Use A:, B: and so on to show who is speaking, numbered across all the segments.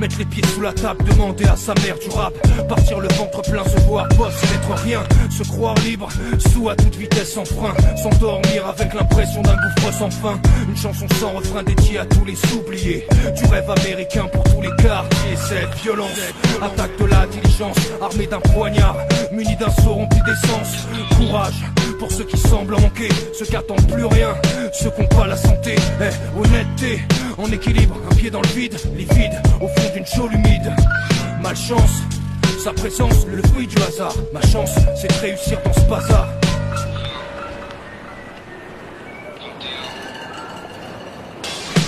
A: Mettre les pieds sous la table, demander à sa mère du rap. Partir le ventre plein, se voir boss et n'être rien. Se croire libre, sous à toute vitesse sans frein. S'endormir avec l'impression d'un gouffre sans fin. Une chanson sans refrain dédiée à tous les oubliés. Du rêve américain pour tous les quartiers. Cette violence, attaque de la diligence, armée d'un poignard, muni d'un seau rempli d'essence. Courage pour ceux qui semblent manquer, ceux qui attendent plus rien, ceux qui n'ont pas la santé. Honnêteté, en équilibre, un pied dans le vide, livide, au fond d'une chaude humide. Malchance, sa présence, le fruit du hasard. Ma chance, c'est de réussir dans ce bazar.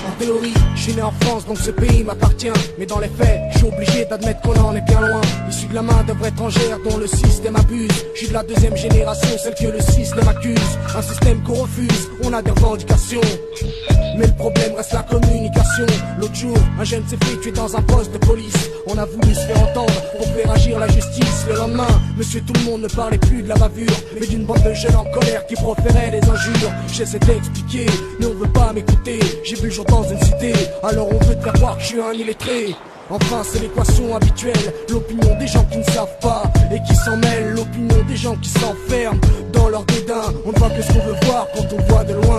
B: En théorie, je suis né en France donc ce pays m'appartient. Mais dans les faits, je suis obligé d'admettre qu'on en est bien loin. Issu de la main d'œuvres étrangères dont le système abuse. Je suis de la deuxième génération, celle que le système accuse. Un système qu'on refuse, on a des revendications. Mais le problème reste la communication. L'autre jour, un jeune s'est fait tuer dans un poste de police. On a voulu se faire entendre pour faire agir la justice. Le lendemain, monsieur tout le monde ne parlait plus de la bavure, mais d'une bande de jeunes en colère qui proféraient des injures. J'essaie d'expliquer, mais on veut pas m'écouter. J'ai vu le jour dans une cité, alors on veut te faire croire que je suis un illettré. Enfin c'est l'équation habituelle, l'opinion des gens qui ne savent pas et qui s'en mêlent, l'opinion des gens qui s'enferment dans leur dédain. On ne voit que ce qu'on veut voir quand on voit de loin.